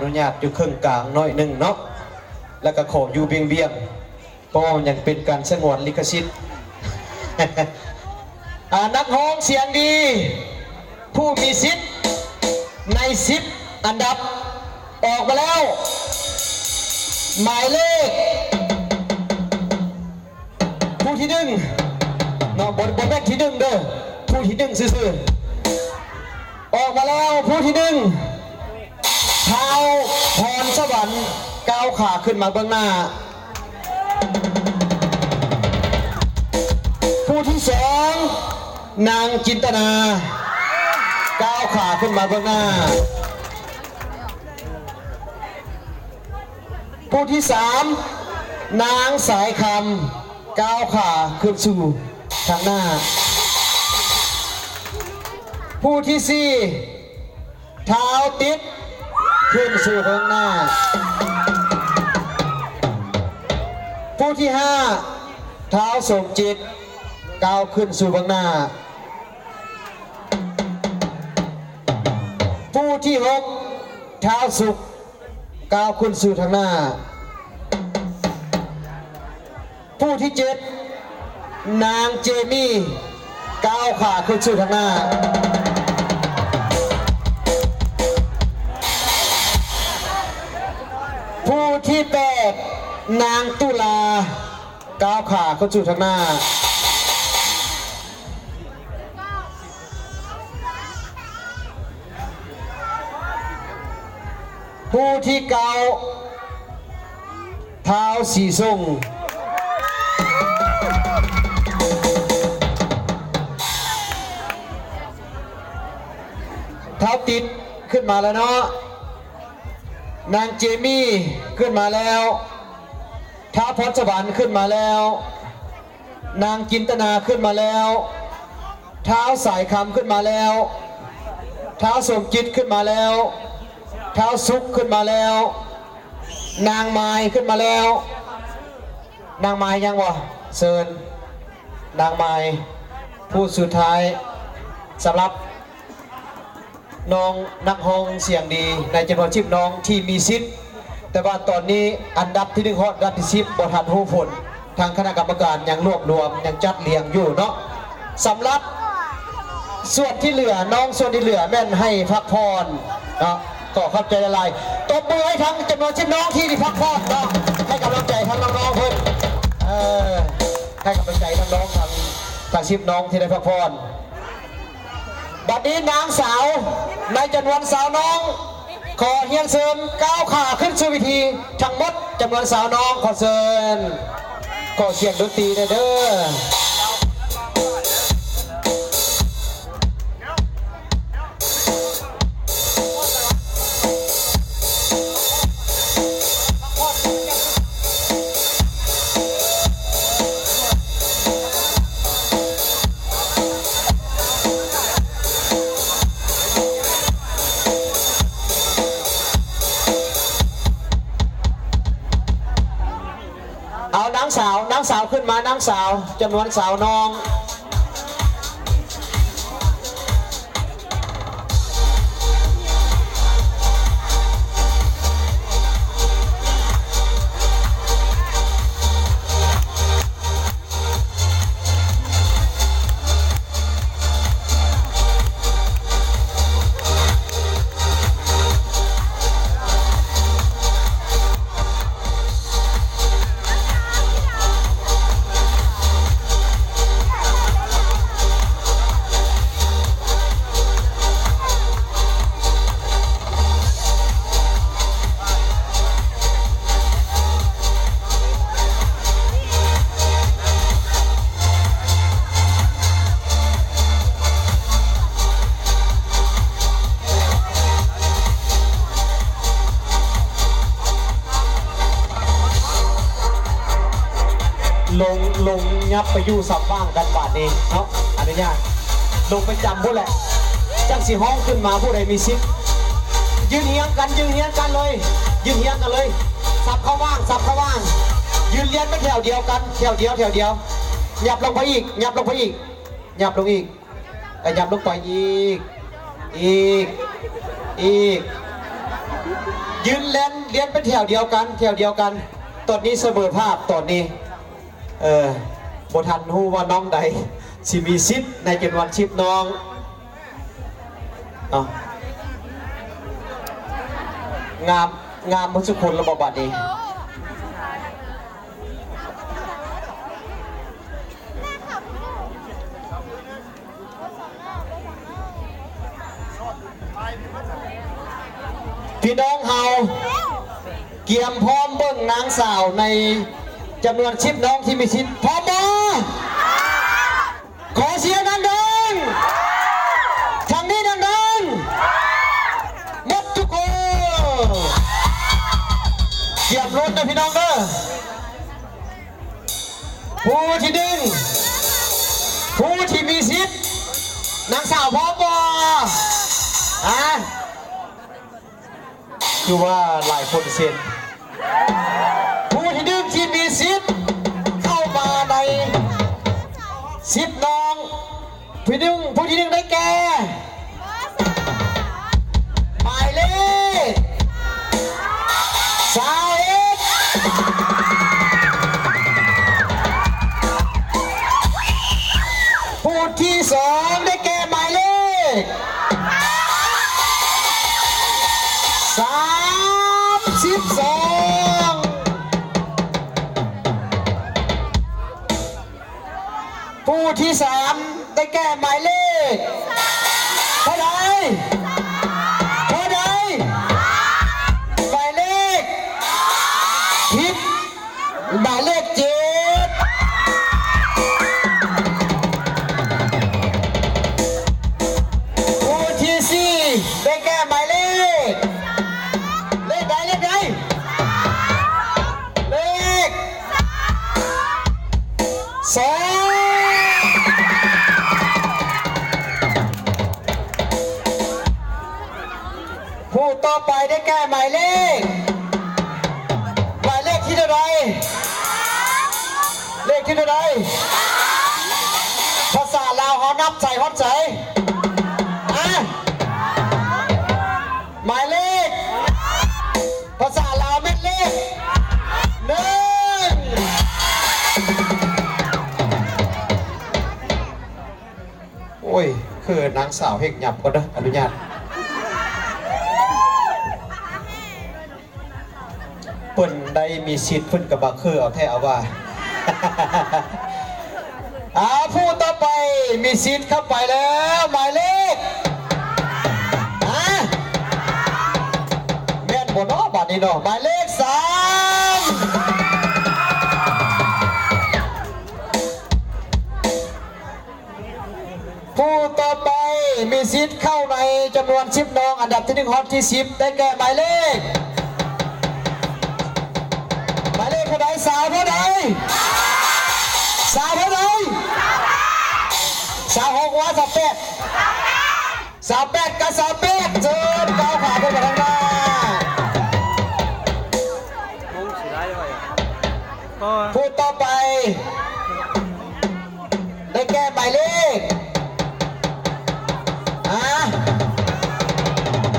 นุญาตอยู่ครึ่งกลางน้อยหนึ่งเนาะแล้วก็ขออยู่เบียงเพราะมันยังเป็นการสงวนลิขสิทธิ์ นักร้องเสียงดีผู้มีสิทธิ์ใน10อันดับออกมาแล้วหมายเลขผู้ที่1เนาะบนแรกที่1เด้อผู้ที่1ซื่อๆออกมาแล้วผู้ที่1ท้าวพรสวรรค์ก้าวขาขึ้นมาเบื้องหน้าผู้ที่2นางจินตนาก้าวขาขึ้นมาเบื้องหน้าผู้ที่3นางสายคำก้าวขาขึ้นสู่ทางหน้าผู้ที่4เท้าติดขึ้นสู่ข้างหน้าผู้ที่5เท้าสมจิตก้าวขึ้นสู่ข้างหน้าผู้ที่6เท้าสุขก้าวขึ้นสู่ทางหน้าผู้ที่7นางเจมี่ก้าวขาขึ้นสู่ทางหน้าผู้ที่8นางตุลาก้าวขาขึ้นสู่ทางหน้าผู้ที่9เท้าสีส้มเท้าติดขึ้นมาแล้วเนาะนางเจมี่ขึ้นมาแล้วท้าวพรสวรรค์ขึ้นมาแล้วนางจินตนาขึ้นมาแล้วเท้าสายคำขึ้นมาแล้วเท้าสมจิตขึ้นมาแล้วเท้าสุขขึ้นมาแล้วนางไม้ขึ้นมาแล้วนางไม้ยังวะเซินนางไม้ผู้สุดท้ายสำหรับน้องนักฮ้องเสียงดีในจำนวน10น้องที่มีสิทธิ์แต่ว่าตอนนี้อันดับที่1ฮอดอันดับที่10บ่ทันรู้ผลทางคณะกรรมการยังรวบรวมยังจัดเรียงอยู่เนาะสำหรับส่วนที่เหลือน้องส่วนที่เหลือแม่นให้พักผ่อนเนาะก็เข้าใจละลายตบมือให้ทั้งจำนวน10น้องที่พักผ่อนเนาะให้กำลังใจทั้งน้องๆเพิ่นให้กำลังใจทั้งน้องทั้ง10น้องที่ได้พักผ่อนบัดนี้นางสาวในจำนวนสาวน้องขอเฮียนเสริมก้าวขาขึ้นสู่วิธีทั้งหมดจำนวนสาวน้องขอเชิญขอเสียงดนตรีเด้อเอานางสาวขึ้นมานางสาวจำนวนสาวน้องลงยับไปอยู่สับว่างกันบาดนี้เนาะอนุญาตลงไปจำผู้แหละจังสีห้องขึ้นมาผู้ใดมีซิปยืนเฮียงกันเลยยืนเฮียงกันเลยสับเข้าว่างยืนเลี้ยนไปแถวเดียวกันแถวเดียวหยับลงไปอีกหยับลงอีกหยับลงไปอีก ยืนเลี้ยนเป็นแถวเดียวกันตอนนี้เสมอภาพตอนนี้บทันฮู้ว่าน้องใดสิมีซิปในจำนวนชิปน้องงามมุสุคนระบบบัดนี้พี่น้องเฮาเกียมพร้อมเบิ้งนางสาวในจำนวนชิปน้องที่มีชิปพร้อมบ่ขอเสียงดังๆทางนี้ดังๆหมดทุกคนเกียมรถนะพี่น้องเด้อผู้ที่ดึงผู้ที่มีชิปนางสาวพร้อมบ่คือว่าหลายคนเซ็นผู้ที่ดึงที่มีซิปเข้ามาในซิปน้องผู้ที่ดึงได้แก่หมายเลข31ผู้ที่2ได้แก่หมายเลข32ผู้ที่3ได้แก่หมายเลขเท่าไหร่หมายเลขผิดหมายเลข7ผู้ที่4ได้แก่หมายเลข2ผู้ต่อไปได้แก่หมายเลขที่เท่าไรเลขที่เท่าไรภาษาลาวเขานับใจฮอดใจหมายเลขภาษาลาวแม่นเลข1โอ้ยคือนางสาวเฮกหยับก็ได้อนุญาตเปิ่นได้มีสิทธิ์เพิ่นกับบักคือเอาแท้เอาว่าผู้ต่อไปมีสิทธิ์เข้าไปแล้วหมายเลขแม่นบ่เนาะบัดนี้เนาะหมายเลข3ผู้ต่อไปมีสิทธิ์เข้าในจำนวนชิปน้องอันดับที่1ฮอตที่10ได้แก่หมายเลขเท่าใดสาวเท่าใด26ว่า28กับ28เชิญก้าวขาไปทางหน้าผู้ต่อไปได้แก่หมายเลข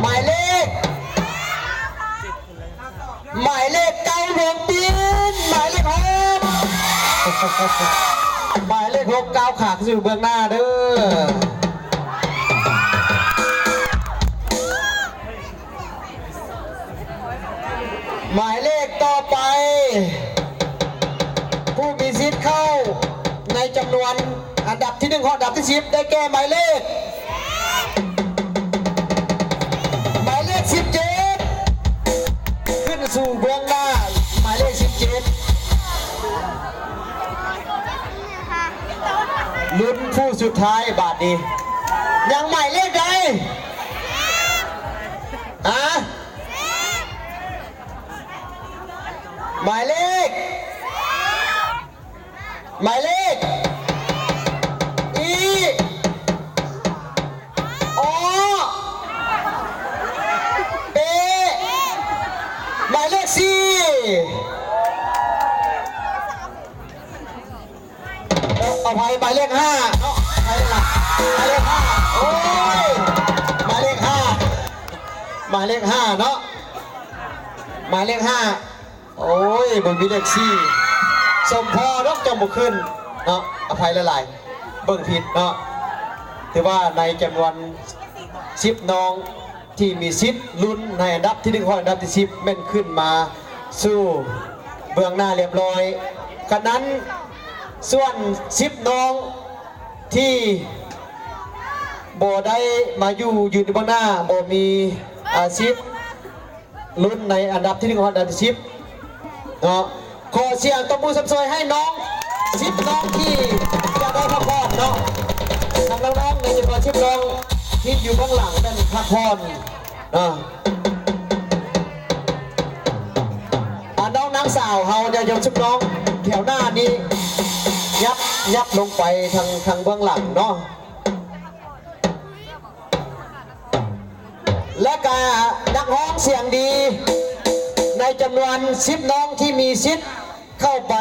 หมายเลขเก้าหลวงปีนหมายเลข6ก้าวขาขึ้นอยู่เบื้องหน้าเด้อหมายเลขต่อไปผู้มีสิทธิ์เข้าในจำนวนอันดับที่1อันดับที่10ได้แก่หมายเลข17ขึ้นสู่เบื้องหน้าหมายเลข17ลุ้นผู้สุดท้ายบาทนี้ยังหมายเลขใดหมายเลขอีอเปหมายเลข4เอาไปหมายเลข5เนาะหมายเลข5โอ้ยหมายเลข5เนาะ หมายเลข5โอ้ยบนมีเลข4สมพอดอกจำบุขึ้นเนาะอภัยละลายเบิ่งผิดเนาะถือว่าในจำนวน10น้องที่มีสิทธิ์ลุ้นในอันดับที่1อันดับที่10แม่นขึ้นมาสู้เบื้องหน้าเรียบร้อยขณะนั้นส่วน10น้องที่บ่ได้มาอยู่ยืนอยู่เบื้องหน้าบ่มีอาชีพลุ้นในอันดับที่1อันดับที่10เนาะขอเสียงตบมือสับสวยให้น้อง10น้องที่จะได้พักผ่อนเนาะทางน้องๆในจำนวน10น้องที่อยู่เบื้องหลังนั่นพักผ่อนน้องนางสาวเฮาจะยกชุบน้องแถวหน้านี้ยับลงไปทางเบื้องหลังเนาะและก็นักร้องเสียงดีในจำนวน10น้องที่มีสิทธิ์เข้าไป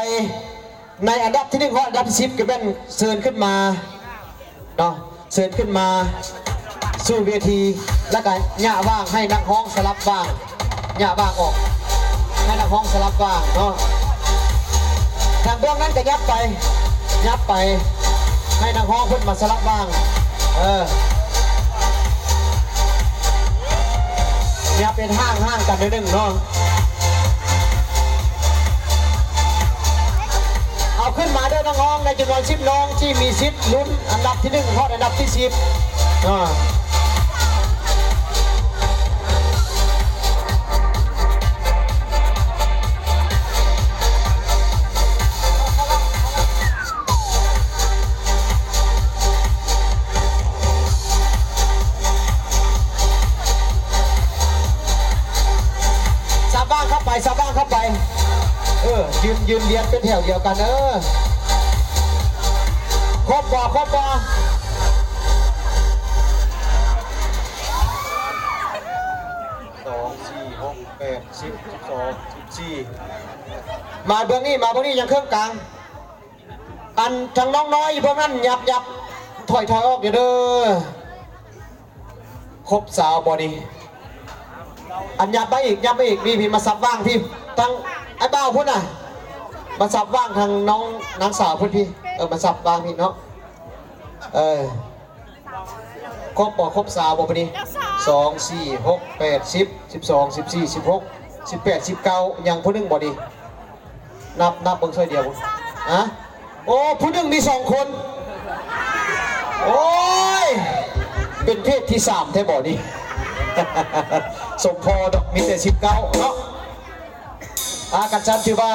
ในอันดับที่1อันดับที่10ก็เป็นเชิญขึ้นมาเนาะเชิญขึ้นมาสู่เวทีแล้วก็หญ้าว่างให้นักร้องสลับว่างหญ้าว่างออกให้นักร้องสลับว่างเนาะทางเบื้องนั้นก็ยับไปให้นักร้องขึ้นมาสลับว่างยับเป็นห้างกันนิดนึงเนาะเอาขึ้นมาด้วยน้องๆในจำนวน10น้องที่มีสิทธิ์ลุ้นอันดับที่1เพราะอันดับที่10สาบ้างเข้าไปยืนเรียนเป็นแถวเดียวกันครบบ่2 4 6 8 10 12 14มาเบื้องนี้ยังเครื่องกลางอันทางน้องน้อยพวกนั้นยับถอยออกอยู่เด้อครบสาวบอดี้อันยับไปอีกมีพี่มาซับว่างพี่ตั้งไอ้เบ้าพุ่นน่ะมาซับว่างทางน้องนางสาวพุ่นพี่มาซับว่างพี่เนาะครบสาวบอดี้2 4 6 8 10 12 14 16 18 19ยังพุ่นหนึ่งบอดี้นับเบิ่งช่วยเดียวโอ้พุ่นหนึ่งมี2คนโอ้ยเป็นเพศที่3แท้บอดี้สมพอดอกมีแต่19เนาะกันชันถือว่า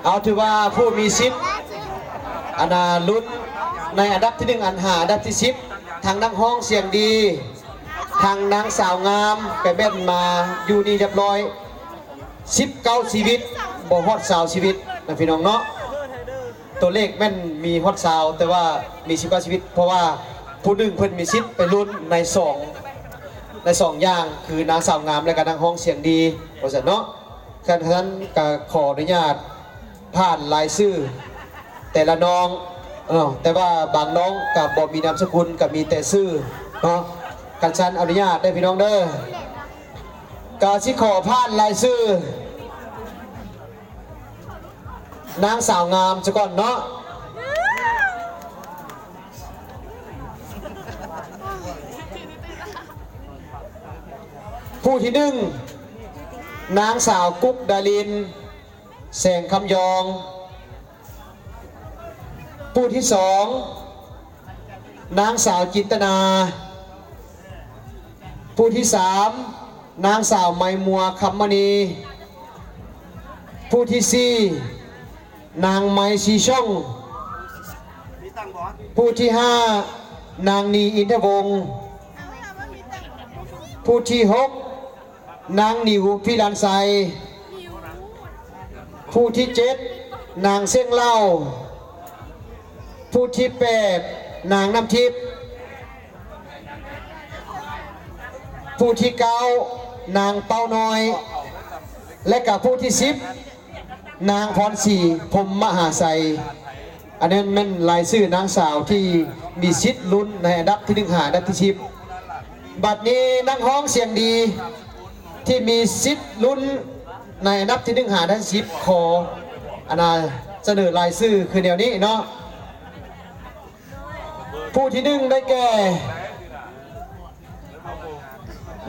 เอาถือว่าผู้มีสิทธิ์ลุ้นในอันดับที่1อันดับที่10ทางนักร้องเสียงดีทางนางสาวงามไปเบ็นมาอยู่นี่เรียบร้อย19ชีวิตบ่ฮอด20ชีวิตนะพี่น้องเนาะตัวเลขแม่นมีฮอด20แต่ว่ามี19ชีวิตเพราะว่าผู้หนึ่งเพิ่นมีสิทธิ์ไปลุ้นใน2อย่างคือนางสาวงามและก็นางร้องเสียงดีว่าซั่นเนาะฉะนั้นก็ขออนุญาตผ่านรายชื่อแต่ละน้องแต่ว่าบางน้องกับบ่มีนามสกุลกับมีแต่ชื่อเนาะกันชันอนุญาตได้พี่น้องเด้อกาสิขอผ่านรายชื่อนางสาวงามซะก่อนเนาะผู้ที่1นางสาวกุ๊กดาลินแสงคำยองผู้ที่2นางสาวจินตนาผู้ที่3นางสาวไมมัวคำมณีผู้ที่4นางไมชีช่องผู้ที่5นางนีอินทวงศ์ผู้ที่6นางนิวพิรันไซ ผู้ที่7นางเสี่ยงเล่าผู้ที่8นางน้ำทิพย์ผู้ที่9นางเป้าน้อยและกับผู้ที่10นางพรศรีพรหมมหาไสยอันนั้นเป็นรายชื่อนางสาวที่มีสิทธิ์ลุ้นในอันดับที่1หาอันดับที่10บัดนี้นักฮ้องเสียงดีที่มีสิทธิ์ลุ้นในอันดับที่1หาอันดับที่10ขออันน่ะเสนอรายชื่อคือเดี๋ยวนี้เนาะผู้ที่1ได้แก่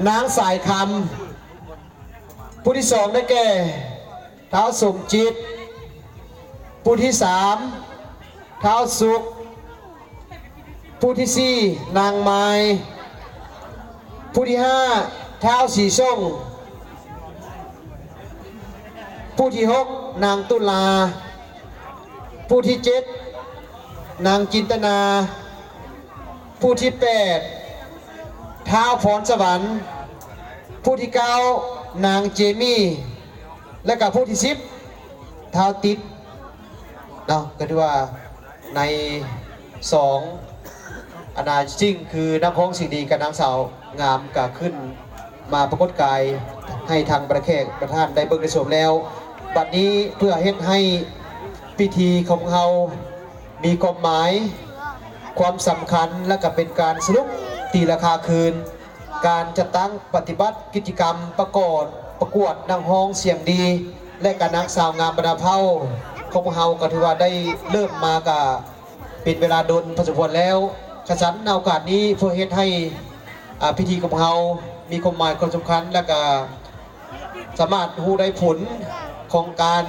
นางสายคำผู้ที่2ได้แก่เท้าสมจิตผู้ที่3เท้าสุขผู้ที่4นางไม้ผู้ที่5เท้าสีส้มผู้ที่6นางตุลาผู้ที่7นางจินตนาผู้ที่8ท้าวพรสวรรค์ผู้ที่9นางเจมี่และกับผู้ที่10ท้าวติดเนาะก็ถือว่าใน2อนาจริงคือนักร้องสิ่งดีกับนางสาวงามก็ขึ้นมาปรากฏกายให้ทางประเทศประธานได้เบิ่งได้ชมแล้วบัดนี้เพื่อเฮ็ดให้พิธีของเรามีความหมายความสำคัญและก็เป็นการสรุปตีราคาคืนการจัดตั้งปฏิบัติกิจกรรมประกวดนางฮ้องเสียงดีและกับนางสาวงามบรรดาเผ่าของเราก็ถือว่าได้เริ่มมากับเป็นเวลาดนพอสมควรแล้วขสันในโอกาสนี้เพื่อเฮ็ดให้พิธีของเรามีความหมายความสำคัญและก็สามารถรู้ได้ผลของการ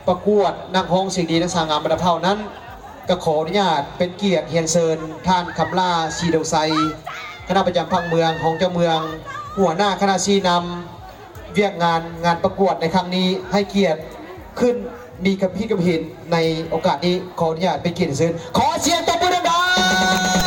ประกวดนางฮ้องเสียงดีนางสาวงามบรรดาเผ่านั้นก็ขออนุญาตเป็นเกียรติเฮียนเซินท่านคำล่าชีเดลไซคณะประจำพังเมืองของเจ้าเมืองหัวหน้าคณะชีนำเวียกงานประกวดในครั้งนี้ให้เกียรติขึ้นมีกับพี่กับเห็นในโอกาสนี้ขออนุญาตเป็นเกียรติเซินขอเสียงตบมือดังๆ